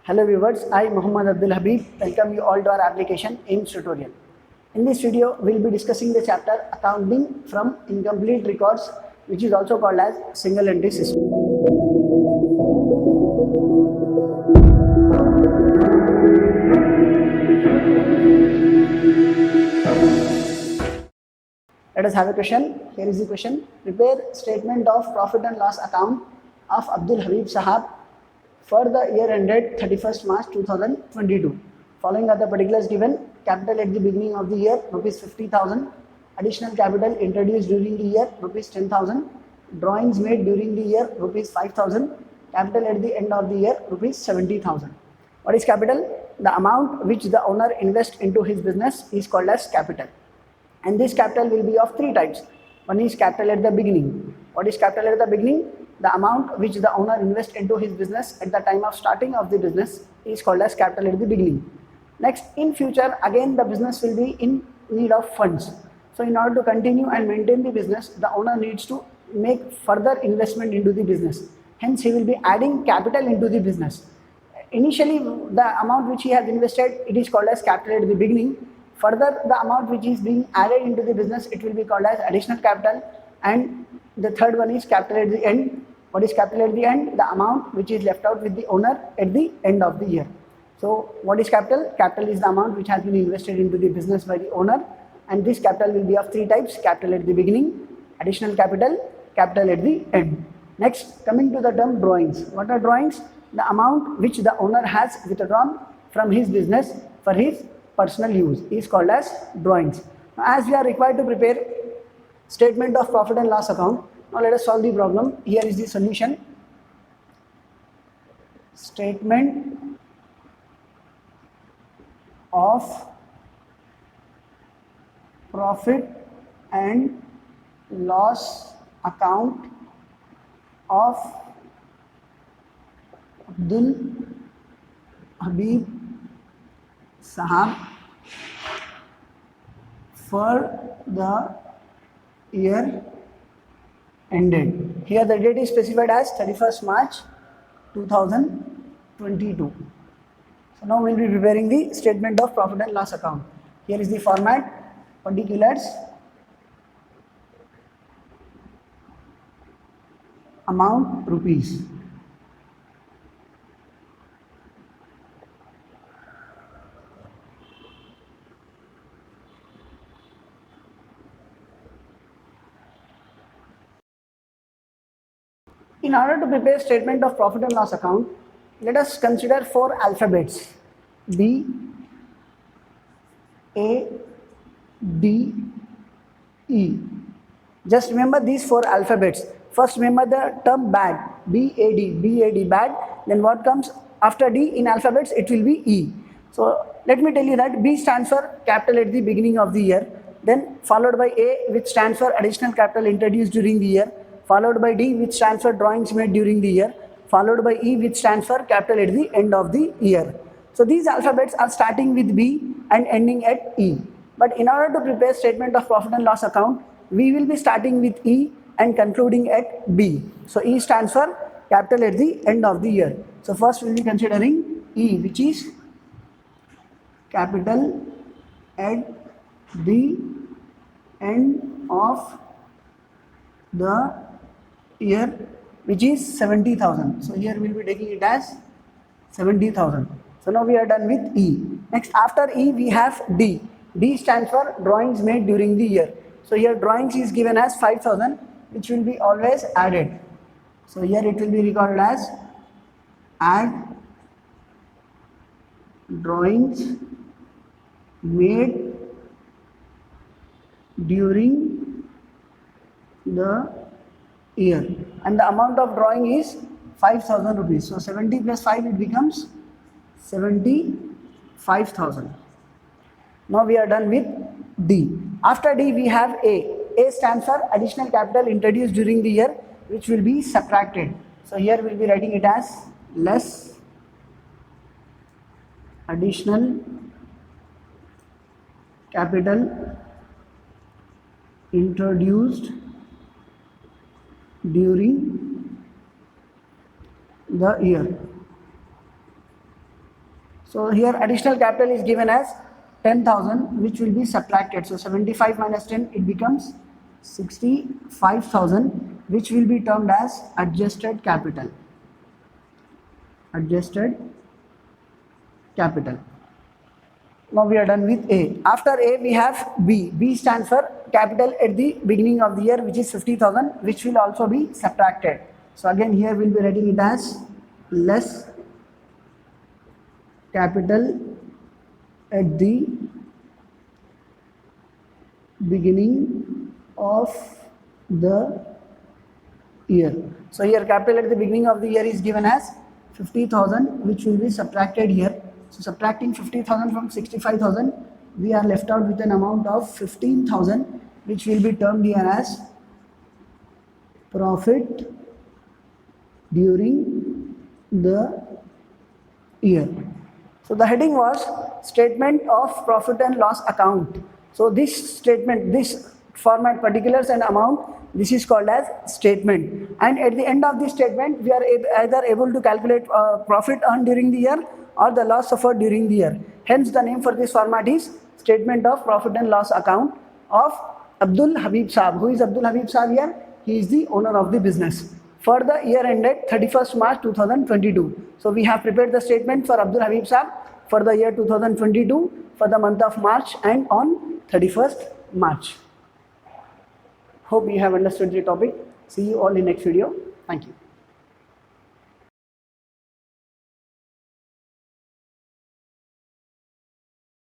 Hello viewers, I Mohammed Abdul Habeeb welcome you all to our application AIMS tutorial. In this video, we will be discussing the chapter Accounting from Incomplete Records, which is also called as Single Entry System. Let us have a question. Here is the question. Prepare statement of profit and loss account of Abdul Habeeb Sahab for the year ended 31st March 2022. Following are the particulars given. Capital at the beginning of the year, rupees 50,000. Additional capital introduced during the year, rupees 10,000. Drawings made during the year, rupees 5,000. Capital at the end of the year, rupees 70,000. What is capital? The amount which the owner invests into his business is called as capital. And this capital will be of three types. One is capital at the beginning. What is capital at the beginning? The amount which the owner invests into his business at the time of starting of the business is called as capital at the beginning. Next, in future, again the business will be in need of funds. So in order to continue and maintain the business, the owner needs to make further investment into the business. Hence, he will be adding capital into the business. Initially, the amount which he has invested, it is called as capital at the beginning. Further, the amount which is being added into the business, it will be called as additional capital. And the third one is capital at the end. What is capital at the end? The amount which is left out with the owner at the end of the year. So what is capital? Capital is the amount which has been invested into the business by the owner. And this capital will be of three types. Capital at the beginning, additional capital, capital at the end. Next, coming to the term drawings. What are drawings? The amount which the owner has withdrawn from his business for his personal use is called as drawings. Now, as we are required to prepare statement of profit and loss account, now let us solve the problem. Here is the solution. Statement of profit and loss account of Abdul Habeeb Sahab for the year ended. Here the date is specified as 31st March 2022. So now we will be preparing the statement of profit and loss account. Here is the format. Particulars, amount rupees. In order to prepare statement of profit and loss account, let us consider four alphabets: B, A, D, E. Just remember these four alphabets. First, remember the term bad, B-A-D, B-A-D, bad. Then what comes after D in alphabets? It will be E. So let me tell you that B stands for capital at the beginning of the year. Then followed by A, which stands for additional capital introduced during the year. Followed by D, which stands for drawings made during the year. Followed by E, which stands for capital at the end of the year. So these alphabets are starting with B and ending at E. But in order to prepare statement of profit and loss account, we will be starting with E and concluding at B. So E stands for capital at the end of the year. So first we will be considering E, which is capital at the end of the year, which is 70,000. So here we will be taking it as 70,000. So now we are done with E. Next, after E we have D. D stands for drawings made during the year. So here drawings is given as 5,000, which will be always added. So here it will be recorded as add drawings made during the year. And the amount of drawing is 5,000 rupees. So 70 plus 5, it becomes 75,000. Now we are done with D. After D we have A. A stands for additional capital introduced during the year, which will be subtracted. So here we will be writing it as less additional capital introduced during the year. So here additional capital is given as 10,000, which will be subtracted. So 75 minus 10, it becomes 65,000, which will be termed as adjusted capital. Adjusted capital. Now we are done with A. After A, we have B. B stands for capital at the beginning of the year, which is 50,000, which will also be subtracted. So again, here we'll be writing it as less capital at the beginning of the year. So here capital at the beginning of the year is given as 50,000, which will be subtracted here. So subtracting 50,000 from 65,000, we are left out with an amount of 15,000, which will be termed here as profit during the year. So the heading was statement of profit and loss account. So this statement, this format, particulars and amount, this is called as statement. And at the end of this statement, we are either able to calculate profit earned during the year or the loss suffered during the year. Hence the name for this format is statement of profit and loss account of Abdul Habeeb Sahab. Who is Abdul Habeeb Sahab here? He is the owner of the business. For the year ended 31st March 2022. So we have prepared the statement for Abdul Habeeb Sahab for the year 2022 for the month of March and on 31st March. Hope you have understood the topic. See you all in next video. Thank you.